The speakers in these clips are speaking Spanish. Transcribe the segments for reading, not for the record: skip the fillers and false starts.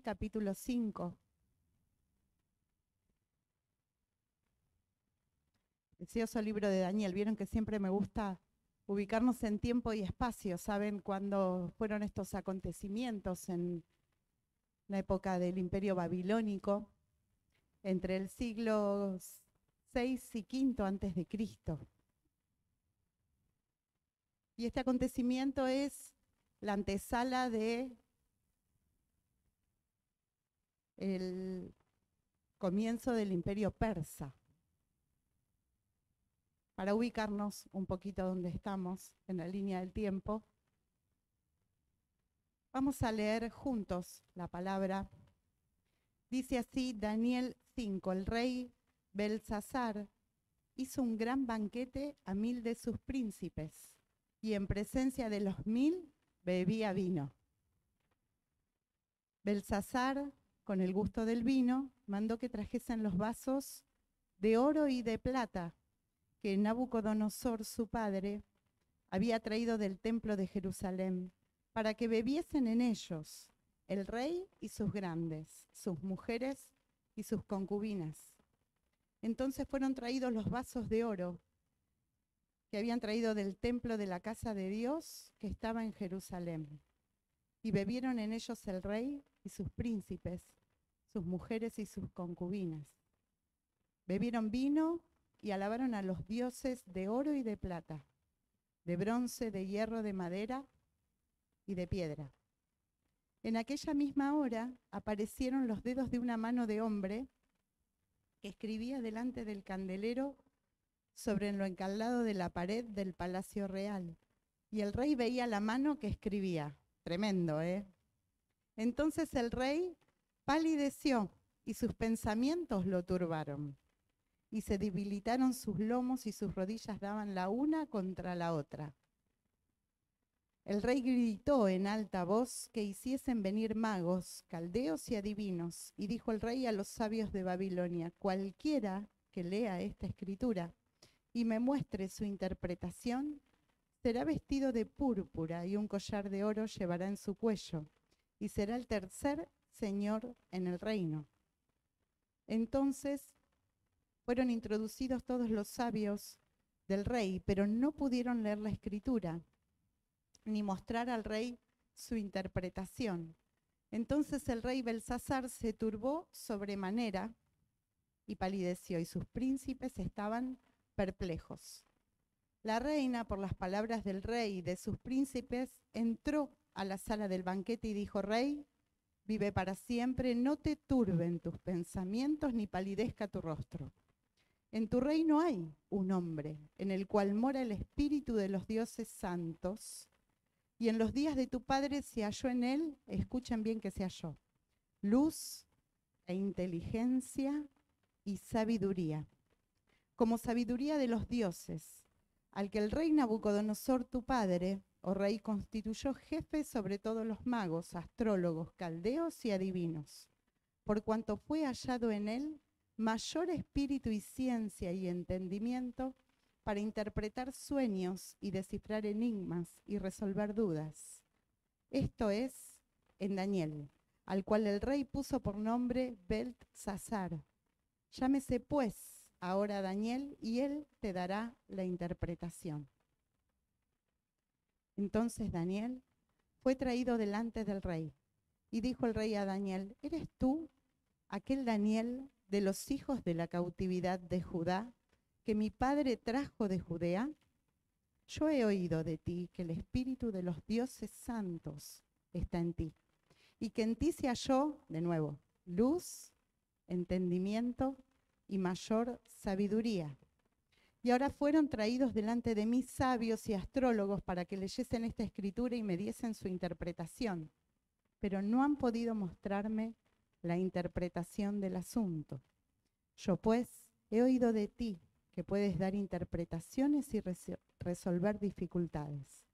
Daniel capítulo 5. Precioso libro de Daniel. Vieron que siempre me gusta ubicarnos en tiempo y espacio. ¿Saben cuándo fueron estos acontecimientos? En la época del Imperio Babilónico, entre el siglo VI y V antes de Cristo. Y este acontecimiento es la antesala de el comienzo del Imperio Persa. Para ubicarnos un poquito donde estamos, en la línea del tiempo, vamos a leer juntos la palabra. Dice así Daniel 5, el rey Belsasar hizo un gran banquete a 1000 de sus príncipes, y en presencia de los 1000 bebía vino. Belsasar, con el gusto del vino, mandó que trajesen los vasos de oro y de plata que Nabucodonosor, su padre, había traído del templo de Jerusalén, para que bebiesen en ellos el rey y sus grandes, sus mujeres y sus concubinas. Entonces fueron traídos los vasos de oro que habían traído del templo de la casa de Dios que estaba en Jerusalén, y bebieron en ellos el rey y sus príncipes, sus mujeres y sus concubinas. Bebieron vino y alabaron a los dioses de oro y de plata, de bronce, de hierro, de madera y de piedra. En aquella misma hora aparecieron los dedos de una mano de hombre que escribía delante del candelero sobre lo encaldado de la pared del palacio real. Y el rey veía la mano que escribía. Tremendo, ¿eh? Entonces el rey palideció y sus pensamientos lo turbaron. Y se debilitaron sus lomos y sus rodillas daban la una contra la otra. El rey gritó en alta voz que hiciesen venir magos, caldeos y adivinos, y dijo el rey a los sabios de Babilonia: cualquiera que lea esta escritura y me muestre su interpretación, será vestido de púrpura y un collar de oro llevará en su cuello, y será el tercer señor en el reino. Entonces fueron introducidos todos los sabios del rey, pero no pudieron leer la escritura, ni mostrar al rey su interpretación. Entonces el rey Belsasar se turbó sobremanera y palideció, y sus príncipes estaban perplejos. La reina, por las palabras del rey y de sus príncipes, entró a la sala del banquete y dijo: Rey, vive para siempre, no te turben tus pensamientos ni palidezca tu rostro. En tu reino hay un hombre en el cual mora el espíritu de los dioses santos, y en los días de tu padre se halló en él, escuchen bien que se halló, luz e inteligencia y sabiduría, como sabiduría de los dioses, al que el rey Nabucodonosor tu padre, oh rey, constituyó jefe sobre todos los magos, astrólogos, caldeos y adivinos, por cuanto fue hallado en él mayor espíritu y ciencia y entendimiento para interpretar sueños y descifrar enigmas y resolver dudas. Esto es en Daniel, al cual el rey puso por nombre Beltsasar. Llámese pues ahora Daniel, y él te dará la interpretación. Entonces Daniel fue traído delante del rey, y dijo el rey a Daniel: ¿Eres tú aquel Daniel de los hijos de la cautividad de Judá, que mi padre trajo de Judea? Yo he oído de ti que el espíritu de los dioses santos está en ti, y que en ti se halló, de nuevo, luz, entendimiento y mayor sabiduría. Y ahora fueron traídos delante de mí sabios y astrólogos para que leyesen esta escritura y me diesen su interpretación, pero no han podido mostrarme la interpretación del asunto. Yo pues he oído de ti que puedes dar interpretaciones y resolver dificultades.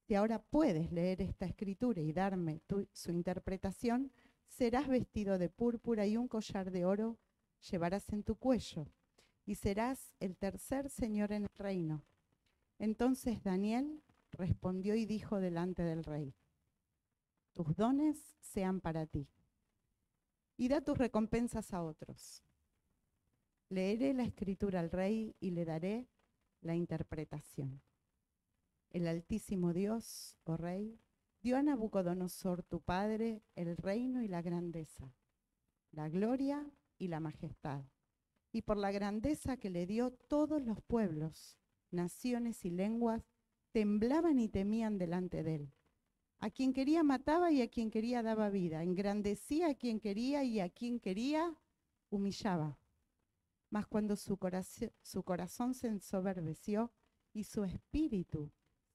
Si ahora puedes leer esta escritura y darme su interpretación, serás vestido de púrpura y un collar de oro llevarás en tu cuello, y serás el tercer señor en el reino. Entonces Daniel respondió y dijo delante del rey: tus dones sean para ti, y da tus recompensas a otros. Leeré la escritura al rey y le daré la interpretación. El Altísimo Dios, oh Rey, dio a Nabucodonosor, tu padre, el reino y la grandeza, la gloria y la majestad. Y por la grandeza que le dio, todos los pueblos, naciones y lenguas temblaban y temían delante de él. A quien quería mataba y a quien quería daba vida. Engrandecía a quien quería y a quien quería humillaba. Mas cuando su corazón se ensoberbeció y su espíritu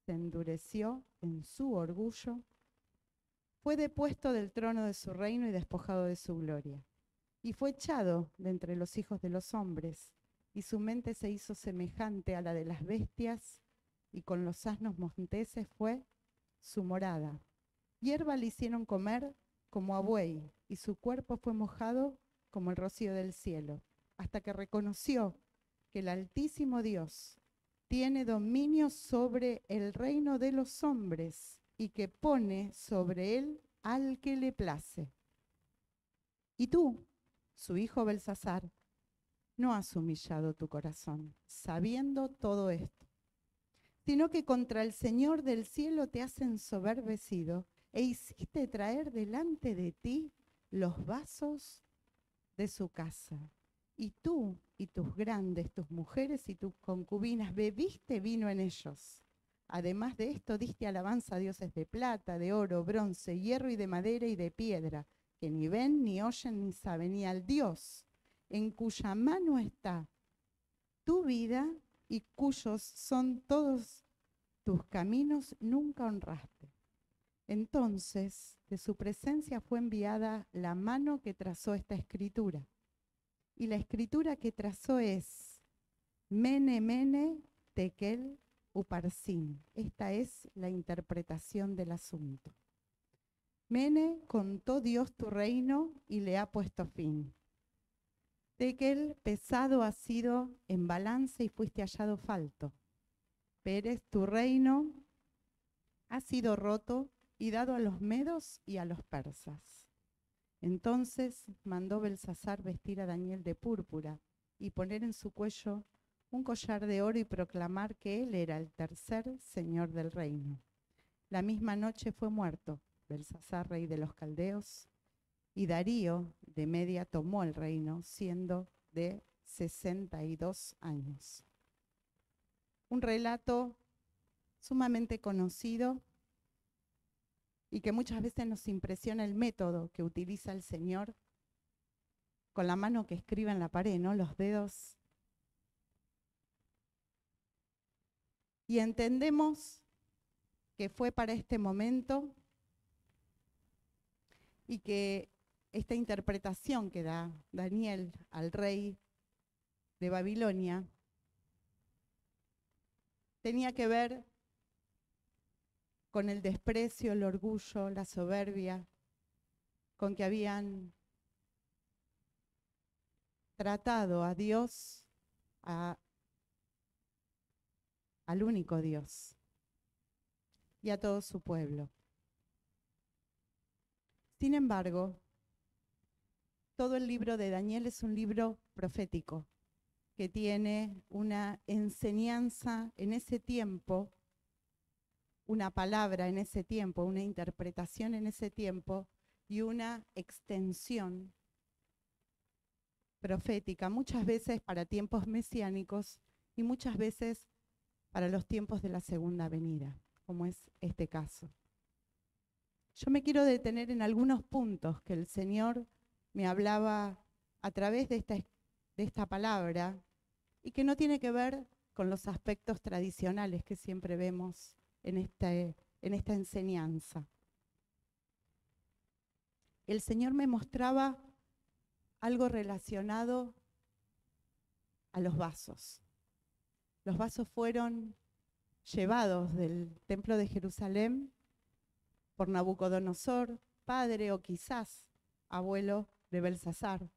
se endureció en su orgullo, fue depuesto del trono de su reino y despojado de su gloria. Y fue echado de entre los hijos de los hombres, y su mente se hizo semejante a la de las bestias, y con los asnos monteses fue su morada. Hierba le hicieron comer como a buey, y su cuerpo fue mojado como el rocío del cielo, hasta que reconoció que el Altísimo Dios tiene dominio sobre el reino de los hombres y que pone sobre él al que le place. Y tú, su hijo Belsasar, no has humillado tu corazón, sabiendo todo esto, sino que contra el Señor del cielo te has ensoberbecido e hiciste traer delante de ti los vasos de su casa. Y tú y tus grandes, tus mujeres y tus concubinas, bebiste vino en ellos. Además de esto, diste alabanza a dioses de plata, de oro, bronce, hierro y de madera y de piedra, que ni ven, ni oyen, ni saben, y al Dios en cuya mano está tu vida y cuyos son todos tus caminos, nunca honraste. Entonces, de su presencia fue enviada la mano que trazó esta escritura. Y la escritura que trazó es Mene, Mene, Tekel, Uparsin. Esta es la interpretación del asunto. Mene, contó Dios tu reino y le ha puesto fin. Tekel, pesado has sido en balance y fuiste hallado falto. Pérez, tu reino ha sido roto y dado a los medos y a los persas. Entonces mandó Belsasar vestir a Daniel de púrpura y poner en su cuello un collar de oro y proclamar que él era el tercer señor del reino. La misma noche fue muerto Belsasar, rey de los caldeos, y Darío de Media tomó el reino, siendo de 62 años. Un relato sumamente conocido y que muchas veces nos impresiona el método que utiliza el Señor con la mano que escribe en la pared, ¿no? Los dedos. Y entendemos que fue para este momento y que esta interpretación que da Daniel al rey de Babilonia tenía que ver con el desprecio, el orgullo, la soberbia, con que habían tratado a Dios, al único Dios y a todo su pueblo. Sin embargo, todo el libro de Daniel es un libro profético que tiene una enseñanza en ese tiempo, una palabra en ese tiempo, una interpretación en ese tiempo y una extensión profética, muchas veces para tiempos mesiánicos y muchas veces para los tiempos de la segunda venida, como es este caso. Yo me quiero detener en algunos puntos que el Señor me hablaba a través de esta palabra y que no tiene que ver con los aspectos tradicionales que siempre vemos en esta enseñanza. El Señor me mostraba algo relacionado a los vasos. Los vasos fueron llevados del templo de Jerusalén por Nabucodonosor, padre o quizás abuelo de Belsasar,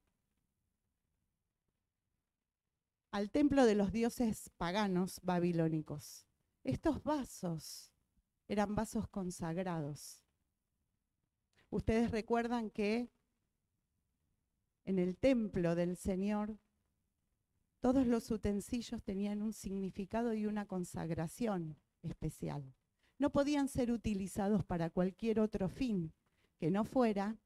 al templo de los dioses paganos babilónicos. Estos vasos eran vasos consagrados. Ustedes recuerdan que en el templo del Señor, todos los utensilios tenían un significado y una consagración especial. No podían ser utilizados para cualquier otro fin que no fuera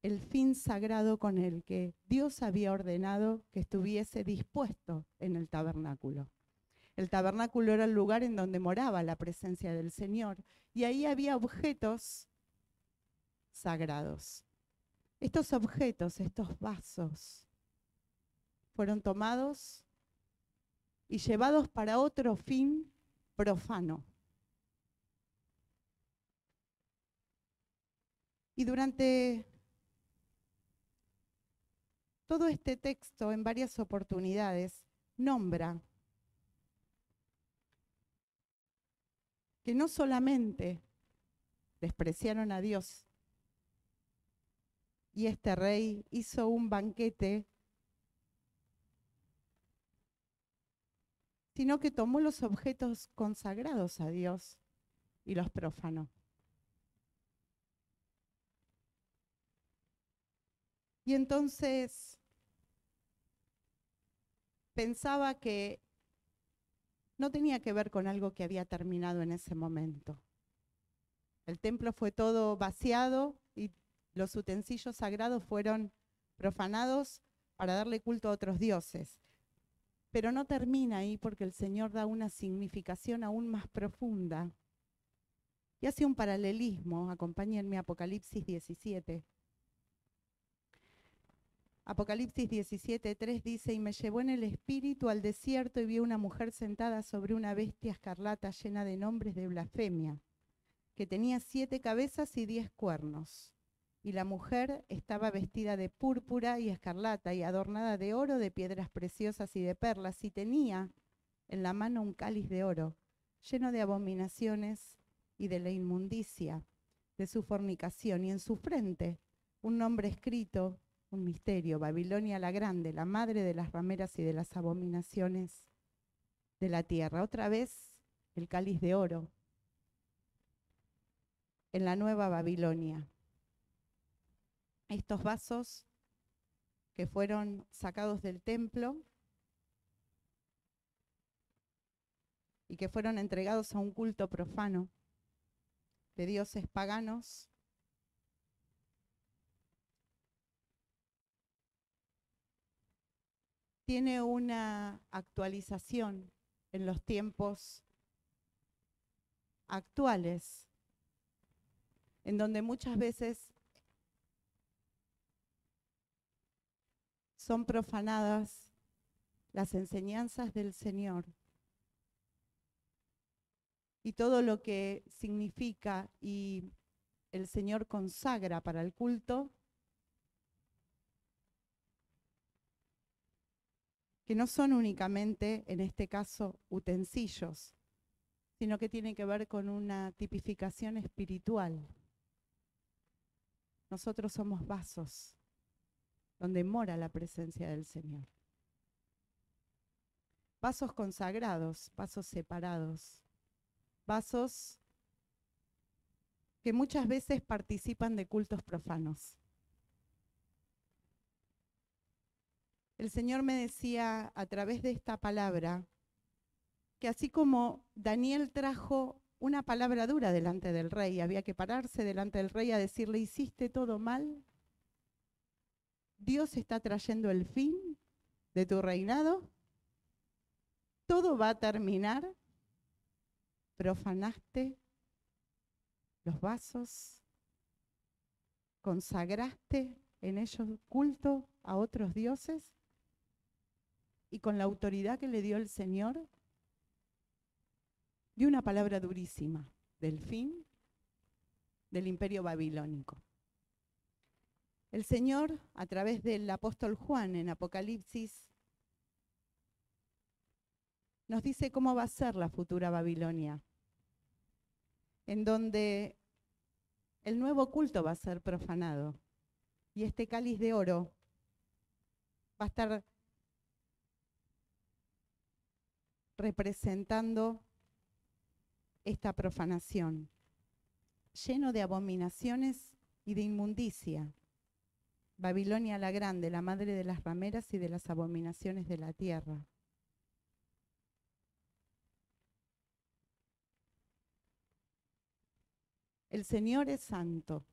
el fin sagrado con el que Dios había ordenado que estuviese dispuesto en el tabernáculo. El tabernáculo era el lugar en donde moraba la presencia del Señor y ahí había objetos sagrados. Estos objetos, estos vasos, fueron tomados y llevados para otro fin profano. Y durante todo este texto, en varias oportunidades, nombra que no solamente despreciaron a Dios y este rey hizo un banquete, sino que tomó los objetos consagrados a Dios y los profanó. Y entonces pensaba que no tenía que ver con algo que había terminado en ese momento. El templo fue todo vaciado y los utensilios sagrados fueron profanados para darle culto a otros dioses. Pero no termina ahí porque el Señor da una significación aún más profunda y hace un paralelismo. Acompáñenme a Apocalipsis 17. Apocalipsis 17:3 dice: y me llevó en el espíritu al desierto y vi una mujer sentada sobre una bestia escarlata llena de nombres de blasfemia, que tenía 7 cabezas y 10 cuernos. Y la mujer estaba vestida de púrpura y escarlata y adornada de oro, de piedras preciosas y de perlas, y tenía en la mano un cáliz de oro, lleno de abominaciones y de la inmundicia de su fornicación, y en su frente un nombre escrito, un misterio: Babilonia la Grande, la madre de las rameras y de las abominaciones de la tierra. Otra vez el cáliz de oro en la nueva Babilonia. Estos vasos que fueron sacados del templo y que fueron entregados a un culto profano de dioses paganos, tiene una actualización en los tiempos actuales, en donde muchas veces son profanadas las enseñanzas del Señor y todo lo que significa y el Señor consagra para el culto, que no son únicamente, en este caso, utensilios, sino que tienen que ver con una tipificación espiritual. Nosotros somos vasos donde mora la presencia del Señor. Vasos consagrados, vasos separados, vasos que muchas veces participan de cultos profanos. El Señor me decía a través de esta palabra que así como Daniel trajo una palabra dura delante del rey, había que pararse delante del rey a decirle: hiciste todo mal, Dios está trayendo el fin de tu reinado, todo va a terminar, profanaste los vasos, consagraste en ellos culto a otros dioses, y con la autoridad que le dio el Señor, dio una palabra durísima del fin del imperio babilónico. El Señor, a través del apóstol Juan en Apocalipsis, nos dice cómo va a ser la futura Babilonia, en donde el nuevo culto va a ser profanado y este cáliz de oro va a estar representando esta profanación, lleno de abominaciones y de inmundicia. Babilonia la grande, la madre de las rameras y de las abominaciones de la tierra. El Señor es santo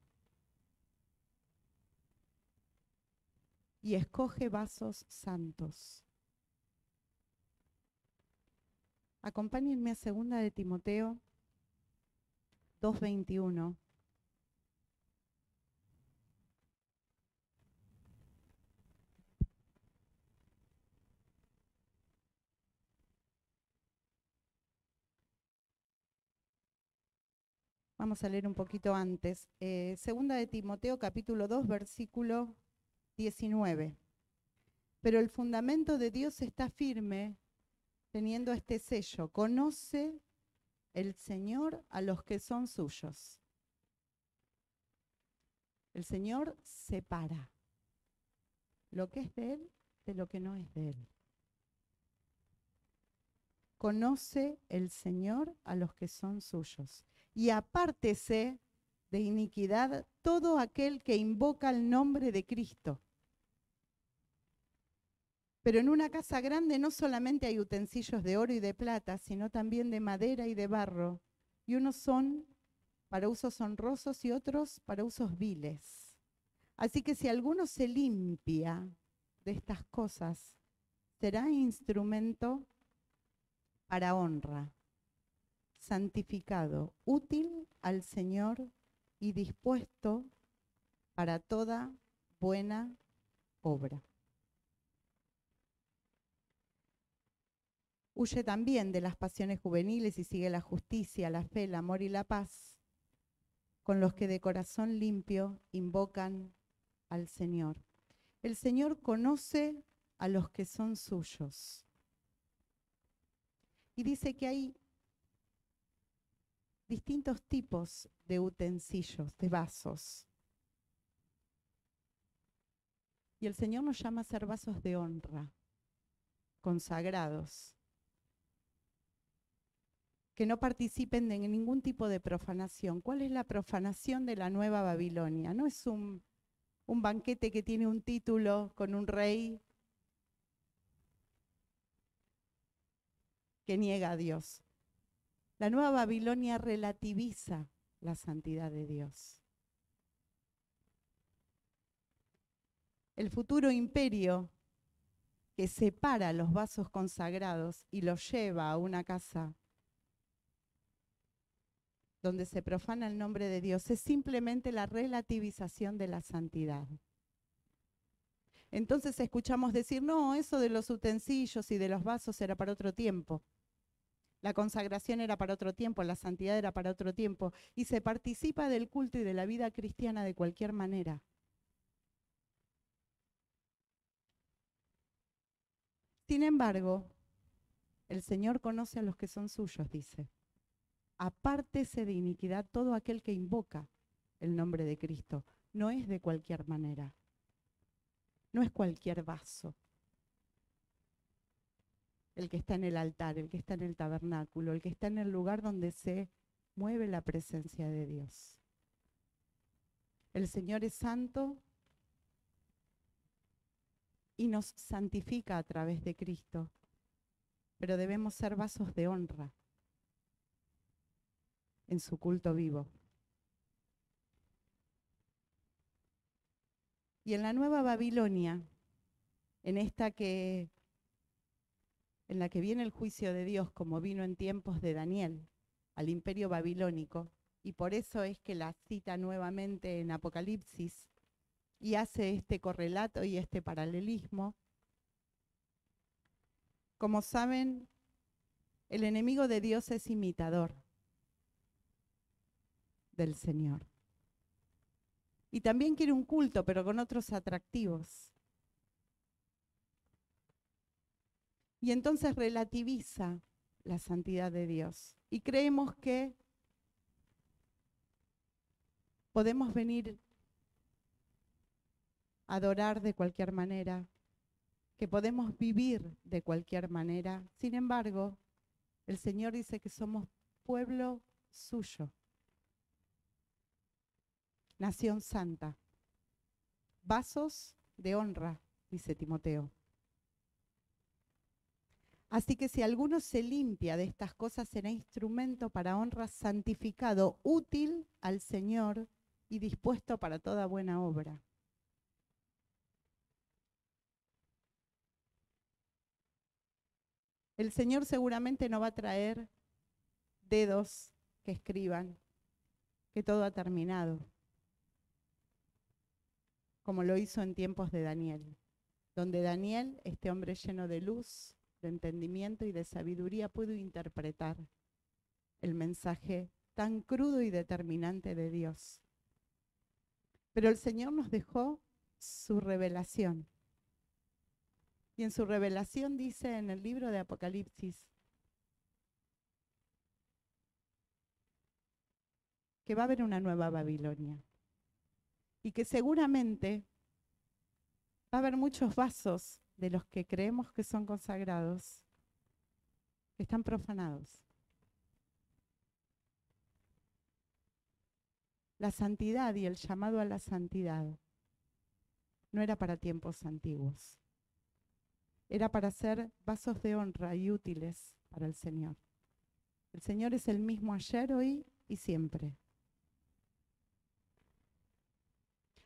y escoge vasos santos. Acompáñenme a 2 de Timoteo 2:21. Vamos a leer un poquito antes. 2 de Timoteo capítulo 2, versículo 19. Pero el fundamento de Dios está firme, teniendo este sello: conoce el Señor a los que son suyos. El Señor separa lo que es de Él de lo que no es de Él. Conoce el Señor a los que son suyos. Y apártese de iniquidad todo aquel que invoca el nombre de Cristo. Pero en una casa grande no solamente hay utensilios de oro y de plata, sino también de madera y de barro. Y unos son para usos honrosos y otros para usos viles. Así que si alguno se limpia de estas cosas, será instrumento para honra, santificado, útil al Señor y dispuesto para toda buena obra. Huye también de las pasiones juveniles y sigue la justicia, la fe, el amor y la paz, con los que de corazón limpio invocan al Señor. El Señor conoce a los que son suyos. Y dice que hay distintos tipos de utensilios, de vasos. Y el Señor nos llama a ser vasos de honra, consagrados, que no participen de ningún tipo de profanación. ¿Cuál es la profanación de la Nueva Babilonia? No es un banquete que tiene un título con un rey que niega a Dios. La Nueva Babilonia relativiza la santidad de Dios. El futuro imperio que separa los vasos consagrados y los lleva a una casa donde se profana el nombre de Dios es simplemente la relativización de la santidad. Entonces escuchamos decir, no, eso de los utensilios y de los vasos era para otro tiempo. La consagración era para otro tiempo, la santidad era para otro tiempo, y se participa del culto y de la vida cristiana de cualquier manera. Sin embargo, el Señor conoce a los que son suyos, dice. Apártese de iniquidad todo aquel que invoca el nombre de Cristo. No es de cualquier manera. No es cualquier vaso. El que está en el altar, el que está en el tabernáculo, el que está en el lugar donde se mueve la presencia de Dios. El Señor es santo y nos santifica a través de Cristo, pero debemos ser vasos de honra en su culto vivo. Y en la Nueva Babilonia, en la que viene el juicio de Dios, como vino en tiempos de Daniel al imperio babilónico, y por eso es que la cita nuevamente en Apocalipsis y hace este correlato y este paralelismo. Como saben, el enemigo de Dios es imitador del Señor. Y también quiere un culto, pero con otros atractivos. Y entonces relativiza la santidad de Dios. Y creemos que podemos venir a adorar de cualquier manera, que podemos vivir de cualquier manera. Sin embargo, el Señor dice que somos pueblo suyo, nación santa, vasos de honra, dice Timoteo. Así que si alguno se limpia de estas cosas, será instrumento para honra, santificado, útil al Señor y dispuesto para toda buena obra. El Señor seguramente no va a traer dedos que escriban que todo ha terminado, como lo hizo en tiempos de Daniel, donde Daniel, este hombre lleno de luz, de entendimiento y de sabiduría, pudo interpretar el mensaje tan crudo y determinante de Dios. Pero el Señor nos dejó su revelación. Y en su revelación dice en el libro de Apocalipsis que va a haber una nueva Babilonia y que seguramente va a haber muchos vasos de los que creemos que son consagrados que están profanados. La santidad y el llamado a la santidad no era para tiempos antiguos. Era para ser vasos de honra y útiles para el Señor. El Señor es el mismo ayer, hoy y siempre.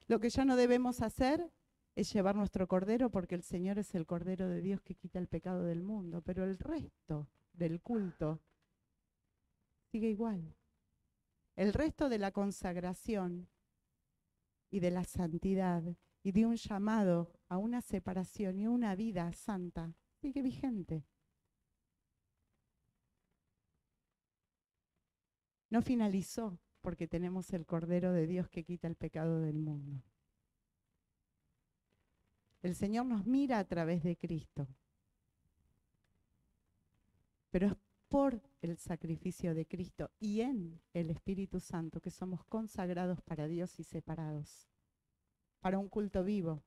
Lo que ya no debemos hacer es llevar nuestro cordero, porque el Señor es el Cordero de Dios que quita el pecado del mundo, pero el resto del culto sigue igual. El resto de la consagración y de la santidad y de un llamado a una separación y una vida santa sigue vigente. No finalizó porque tenemos el Cordero de Dios que quita el pecado del mundo. El Señor nos mira a través de Cristo, pero es por el sacrificio de Cristo y en el Espíritu Santo que somos consagrados para Dios y separados, para un culto vivo,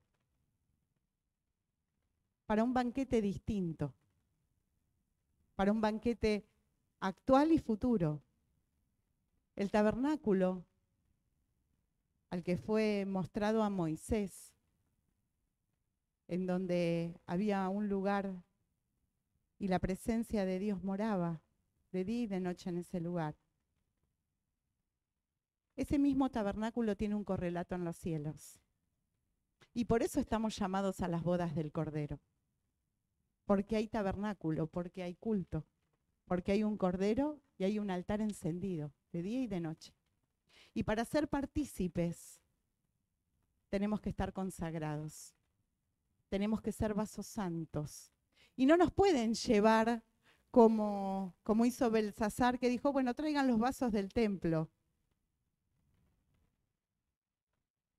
para un banquete distinto, para un banquete actual y futuro. El tabernáculo al que fue mostrado a Moisés, en donde había un lugar y la presencia de Dios moraba de día y de noche en ese lugar. Ese mismo tabernáculo tiene un correlato en los cielos. Y por eso estamos llamados a las bodas del Cordero. Porque hay tabernáculo, porque hay culto, porque hay un Cordero y hay un altar encendido de día y de noche. Y para ser partícipes tenemos que estar consagrados. Tenemos que ser vasos santos. Y no nos pueden llevar como hizo Belsasar, que dijo, bueno, traigan los vasos del templo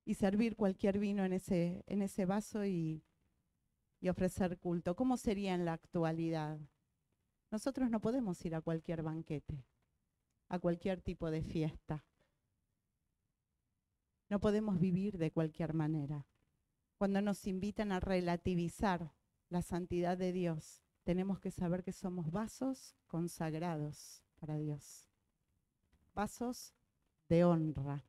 y servir cualquier vino en ese vaso y ofrecer culto. ¿Cómo sería en la actualidad? Nosotros no podemos ir a cualquier banquete, a cualquier tipo de fiesta. No podemos vivir de cualquier manera. Cuando nos invitan a relativizar la santidad de Dios, tenemos que saber que somos vasos consagrados para Dios. Vasos de honra.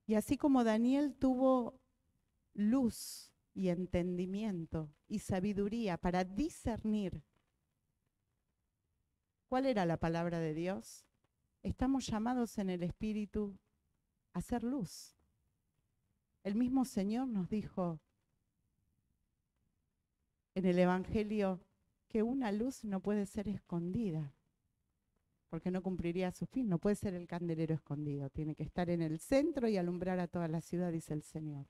Y así como Daniel tuvo luz y entendimiento y sabiduría para discernir cuál era la palabra de Dios, estamos llamados en el Espíritu a hacer luz. El mismo Señor nos dijo en el Evangelio que una luz no puede ser escondida, porque no cumpliría su fin. No puede ser el candelero escondido, tiene que estar en el centro y alumbrar a toda la ciudad, dice el Señor.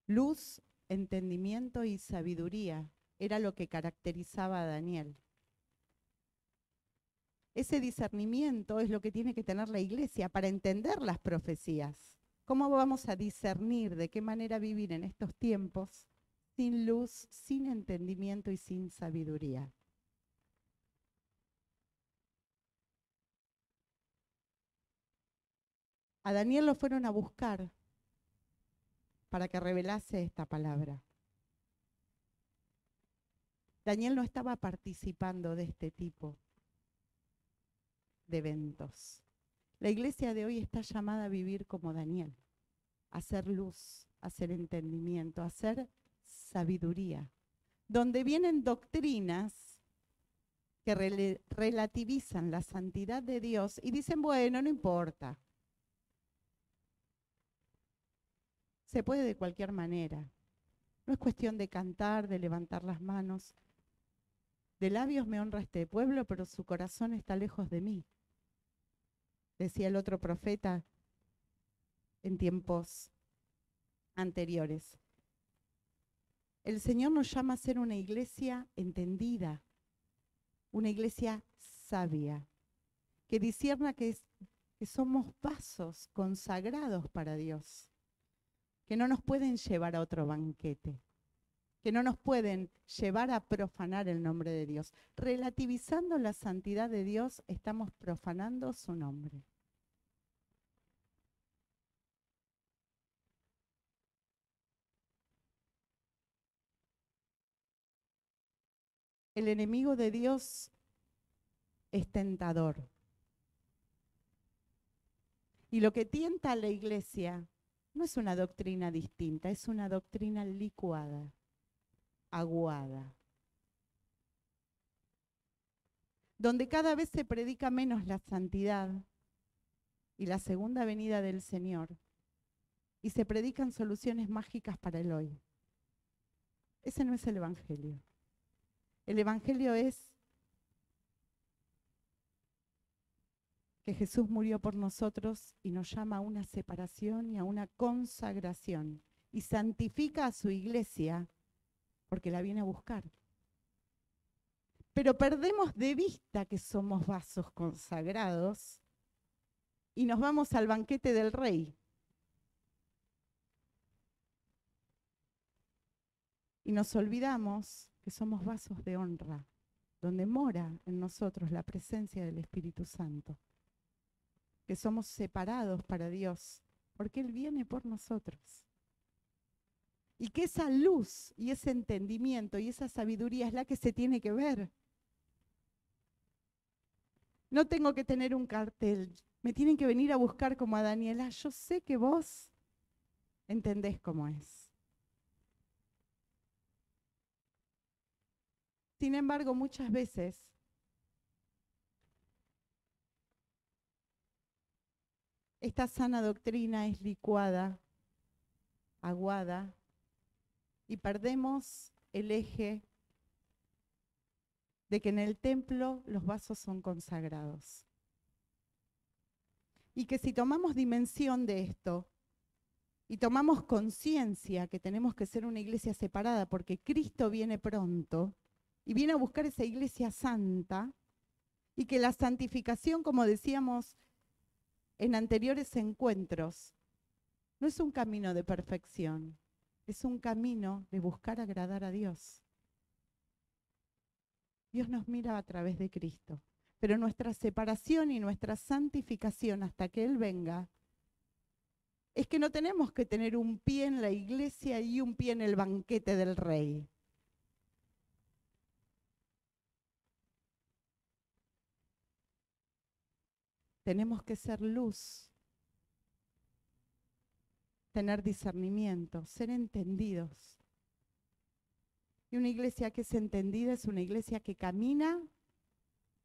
Luz, entendimiento y sabiduría era lo que caracterizaba a Daniel. Ese discernimiento es lo que tiene que tener la iglesia para entender las profecías. ¿Cómo vamos a discernir de qué manera vivir en estos tiempos sin luz, sin entendimiento y sin sabiduría? A Daniel lo fueron a buscar para que revelase esta palabra. Daniel no estaba participando de este tipo de eventos. La iglesia de hoy está llamada a vivir como Daniel, a hacer luz, a hacer entendimiento, a hacer sabiduría, donde vienen doctrinas que relativizan la santidad de Dios y dicen, bueno, no importa, se puede de cualquier manera. No es cuestión de cantar, de levantar las manos. De labios me honra este pueblo, pero su corazón está lejos de mí. Decía el otro profeta en tiempos anteriores. El Señor nos llama a ser una iglesia entendida, una iglesia sabia, que discierna que somos vasos consagrados para Dios, que no nos pueden llevar a otro banquete, que no nos pueden llevar a profanar el nombre de Dios. Relativizando la santidad de Dios, estamos profanando su nombre. El enemigo de Dios es tentador. Y lo que tienta a la iglesia no es una doctrina distinta, es una doctrina licuada, aguada, donde cada vez se predica menos la santidad y la segunda venida del Señor, y se predican soluciones mágicas para el hoy. Ese no es el Evangelio. El Evangelio es que Jesús murió por nosotros y nos llama a una separación y a una consagración, y santifica a su iglesia porque la viene a buscar. Pero perdemos de vista que somos vasos consagrados y nos vamos al banquete del Rey. Y nos olvidamos que somos vasos de honra, donde mora en nosotros la presencia del Espíritu Santo. Que somos separados para Dios, porque Él viene por nosotros. Y que esa luz y ese entendimiento y esa sabiduría es la que se tiene que ver. No tengo que tener un cartel, me tienen que venir a buscar como a Daniela. Yo sé que vos entendés cómo es. Sin embargo, muchas veces esta sana doctrina es licuada, aguada, y perdemos el eje de que en el templo los vasos son consagrados. Y que si tomamos dimensión de esto y tomamos conciencia que tenemos que ser una iglesia separada porque Cristo viene pronto y viene a buscar esa iglesia santa, y que la santificación, como decíamos en anteriores encuentros, no es un camino de perfección, es un camino de buscar agradar a Dios. Dios nos mira a través de Cristo, pero nuestra separación y nuestra santificación hasta que Él venga es que no tenemos que tener un pie en la iglesia y un pie en el banquete del Rey. Tenemos que ser luz, tener discernimiento, ser entendidos. Y una iglesia que es entendida es una iglesia que camina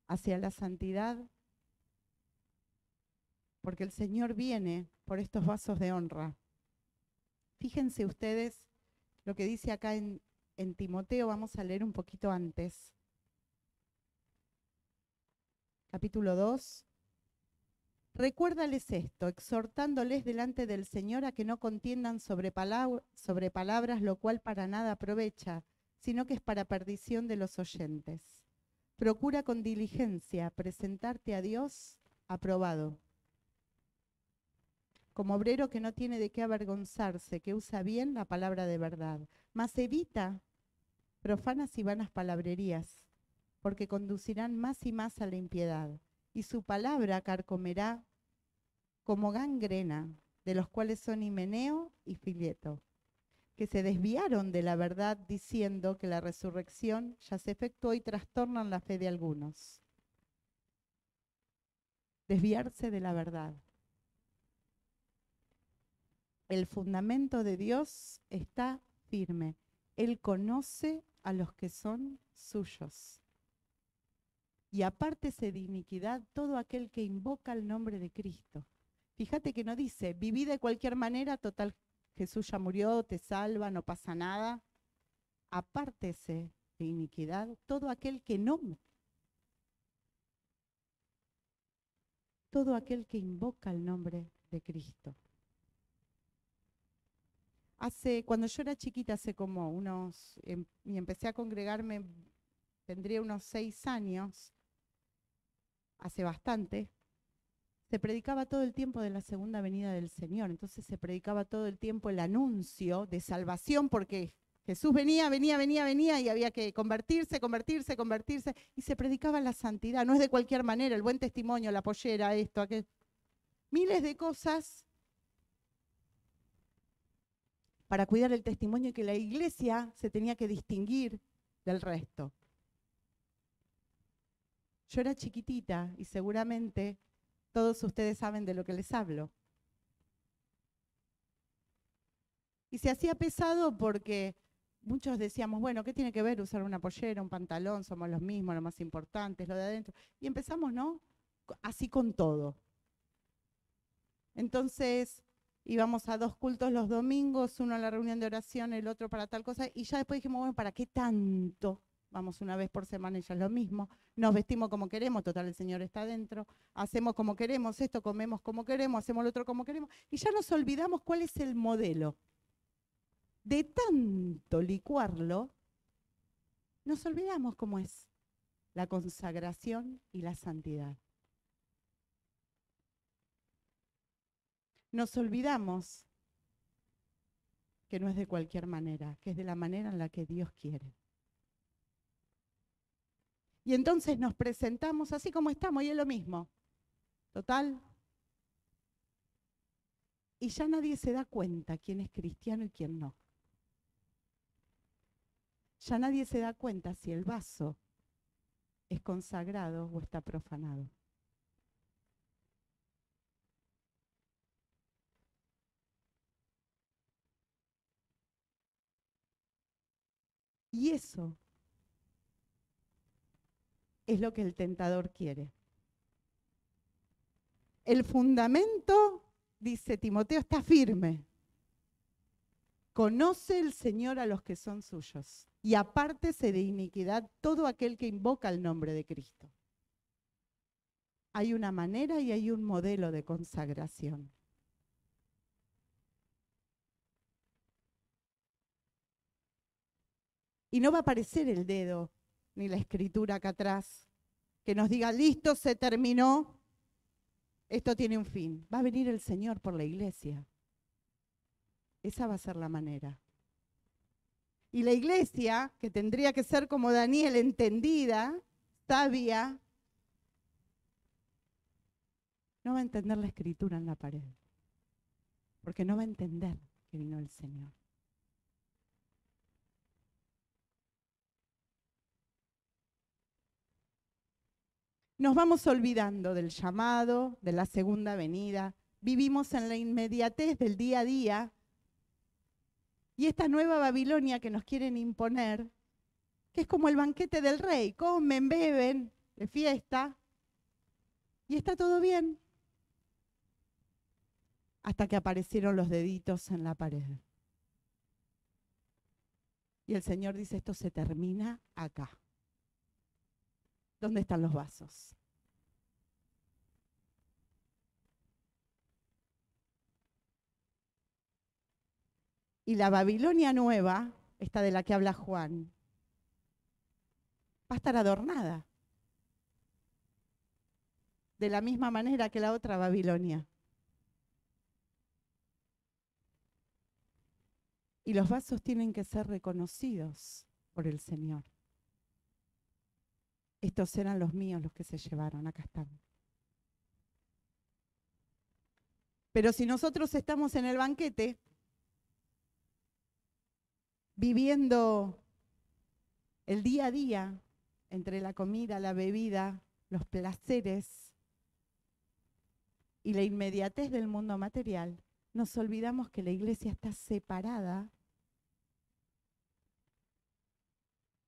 hacia la santidad, porque el Señor viene por estos vasos de honra. Fíjense ustedes lo que dice acá en Timoteo, vamos a leer un poquito antes. Capítulo 2. Recuérdales esto, exhortándoles delante del Señor a que no contiendan sobre palabras, lo cual para nada aprovecha, sino que es para perdición de los oyentes. Procura con diligencia presentarte a Dios aprobado, como obrero que no tiene de qué avergonzarse, que usa bien la palabra de verdad, mas evita profanas y vanas palabrerías, porque conducirán más y más a la impiedad, y su palabra carcomerá como gangrena, de los cuales son Himeneo y Fileto, que se desviaron de la verdad diciendo que la resurrección ya se efectuó y trastornan la fe de algunos. desviarse de la verdad. El fundamento de Dios está firme. Él conoce a los que son suyos. Y apártese de iniquidad todo aquel que invoca el nombre de Cristo. Fíjate que no dice, viví de cualquier manera, total, Jesús ya murió, te salva, no pasa nada. Apártese de iniquidad todo aquel que todo aquel que invoca el nombre de Cristo. Cuando yo era chiquita, hace como y empecé a congregarme, tendría unos 6 años, hace bastante, se predicaba todo el tiempo de la segunda venida del Señor. Entonces se predicaba todo el tiempo el anuncio de salvación, porque Jesús venía y había que convertirse, y se predicaba la santidad. No es de cualquier manera, el buen testimonio, la pollera, esto, aquello. Miles de cosas para cuidar el testimonio, y que la iglesia se tenía que distinguir del resto. Yo era chiquitita y seguramente todos ustedes saben de lo que les hablo. Y se hacía pesado porque muchos decíamos, bueno, ¿qué tiene que ver usar una pollera, un pantalón? Somos los mismos, lo más importante es lo de adentro. Y empezamos, ¿no? Así con todo. Entonces íbamos a 2 cultos los domingos, uno a la reunión de oración, el otro para tal cosa, y ya después dijimos, bueno, ¿para qué tanto? Vamos una vez por semana y ya es lo mismo. Nos vestimos como queremos, total, el Señor está adentro. Hacemos como queremos esto, comemos como queremos, hacemos lo otro como queremos. Y ya nos olvidamos cuál es el modelo. De tanto licuarlo, nos olvidamos cómo es la consagración y la santidad. Nos olvidamos que no es de cualquier manera, que es de la manera en la que Dios quiere. Y entonces nos presentamos así como estamos, y es lo mismo. Total. Y ya nadie se da cuenta quién es cristiano y quién no. Ya nadie se da cuenta si el vaso es consagrado o está profanado. Y eso es lo que el tentador quiere. El fundamento, dice Timoteo, está firme. Conoce el Señor a los que son suyos, y apártese de iniquidad todo aquel que invoca el nombre de Cristo. Hay una manera y hay un modelo de consagración. Y no va a aparecer el dedo ni la escritura acá atrás que nos diga, listo, se terminó, esto tiene un fin. Va a venir el Señor por la iglesia. Esa va a ser la manera. Y la iglesia, que tendría que ser como Daniel, entendida, sabia, no va a entender la escritura en la pared, porque no va a entender que vino el Señor. Nos vamos olvidando del llamado, de la segunda venida. Vivimos en la inmediatez del día a día. Y esta nueva Babilonia que nos quieren imponer, que es como el banquete del rey, comen, beben, de fiesta, y está todo bien. Hasta que aparecieron los deditos en la pared. Y el Señor dice, esto se termina acá. ¿Dónde están los vasos? Y la Babilonia nueva, esta de la que habla Juan, va a estar adornada. De la misma manera que la otra Babilonia. Y los vasos tienen que ser reconocidos por el Señor. Estos eran los míos, los que se llevaron, acá están. Pero si nosotros estamos en el banquete, viviendo el día a día, entre la comida, la bebida, los placeres, y la inmediatez del mundo material, nos olvidamos que la iglesia está separada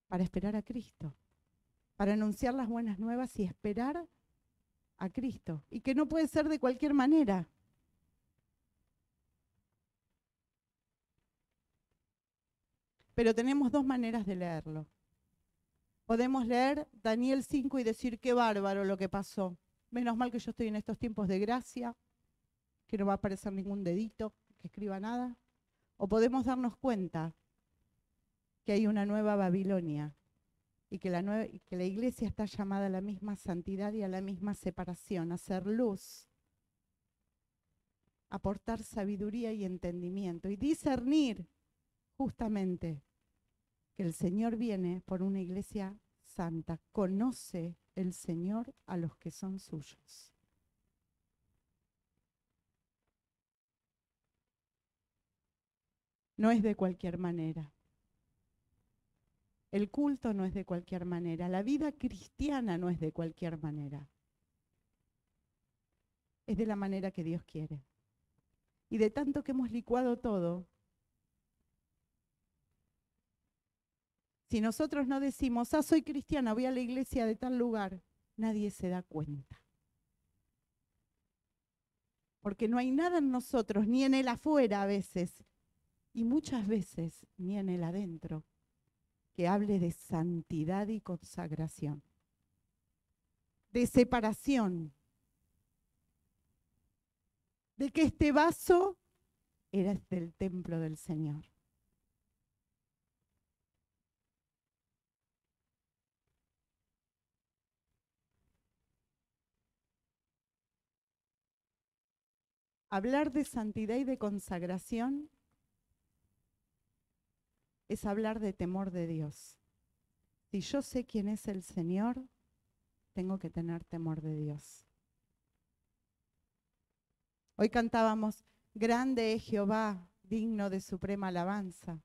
para esperar a Cristo, para anunciar las buenas nuevas y esperar a Cristo, y que no puede ser de cualquier manera. Pero tenemos dos maneras de leerlo. Podemos leer Daniel 5 y decir, qué bárbaro lo que pasó. Menos mal que yo estoy en estos tiempos de gracia, que no va a aparecer ningún dedito que escriba nada. O podemos darnos cuenta que hay una nueva Babilonia y que la iglesia está llamada a la misma santidad y a la misma separación, a ser luz, a aportar sabiduría y entendimiento y discernir justamente que el Señor viene por una iglesia santa. Conoce el Señor a los que son suyos. No es de cualquier manera. El culto no es de cualquier manera. La vida cristiana no es de cualquier manera. Es de la manera que Dios quiere. Y de tanto que hemos licuado todo, si nosotros no decimos, soy cristiana, voy a la iglesia de tal lugar, nadie se da cuenta. Porque no hay nada en nosotros, ni en el afuera a veces, y muchas veces ni en el adentro, que hable de santidad y consagración, de separación, de que este vaso era del templo del Señor. Hablar de santidad y de consagración es hablar de temor de Dios. Si yo sé quién es el Señor, tengo que tener temor de Dios. Hoy cantábamos, grande es Jehová, digno de suprema alabanza.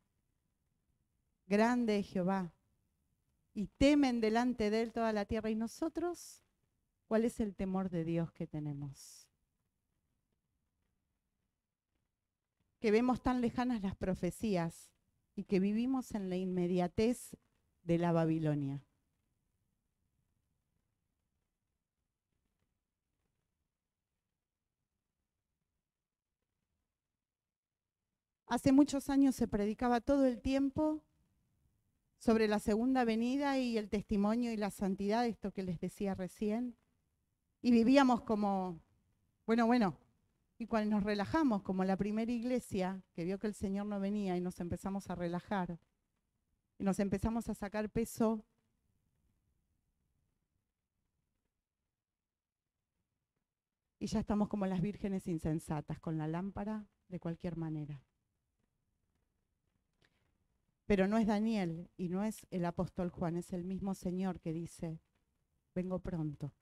Grande es Jehová, y temen delante de él toda la tierra. ¿Y nosotros? ¿Cuál es el temor de Dios que tenemos? Que vemos tan lejanas las profecías y que vivimos en la inmediatez de la Babilonia. Hace muchos años se predicaba todo el tiempo sobre la segunda venida y el testimonio y la santidad, esto que les decía recién, y vivíamos como, bueno, y cuando nos relajamos, como la primera iglesia que vio que el Señor no venía y nos empezamos a relajar, y nos empezamos a sacar peso, y ya estamos como las vírgenes insensatas, con la lámpara de cualquier manera. Pero no es Daniel y no es el apóstol Juan, es el mismo Señor que dice, vengo pronto.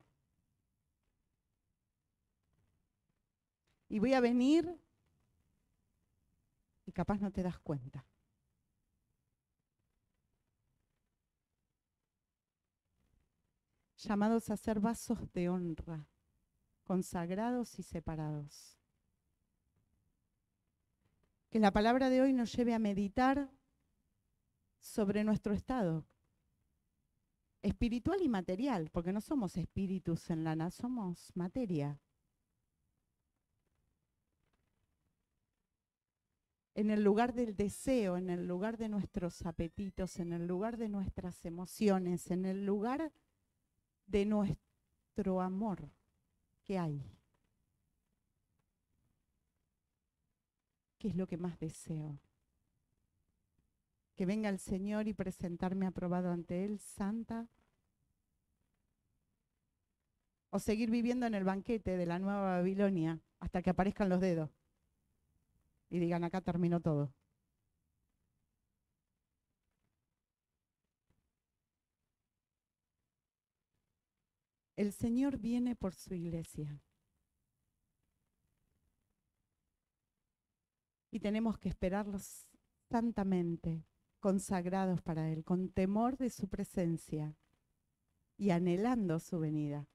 Y voy a venir y capaz no te das cuenta. Llamados a ser vasos de honra, consagrados y separados. Que la palabra de hoy nos lleve a meditar sobre nuestro estado espiritual y material, porque no somos espíritus en la nada, somos materia. En el lugar del deseo, en el lugar de nuestros apetitos, en el lugar de nuestras emociones, en el lugar de nuestro amor que hay. ¿Qué es lo que más deseo? Que venga el Señor y presentarme aprobado ante Él, santa, o seguir viviendo en el banquete de la nueva Babilonia hasta que aparezcan los dedos y digan, acá terminó todo. El Señor viene por su iglesia. Y tenemos que esperarlos santamente, consagrados para Él, con temor de su presencia y anhelando su venida.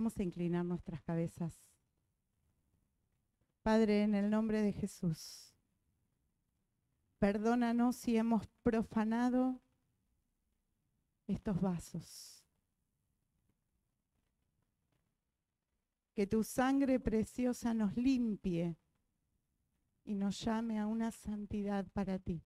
Vamos a inclinar nuestras cabezas. Padre, en el nombre de Jesús, perdónanos si hemos profanado estos vasos. Que tu sangre preciosa nos limpie y nos llame a una santidad para ti.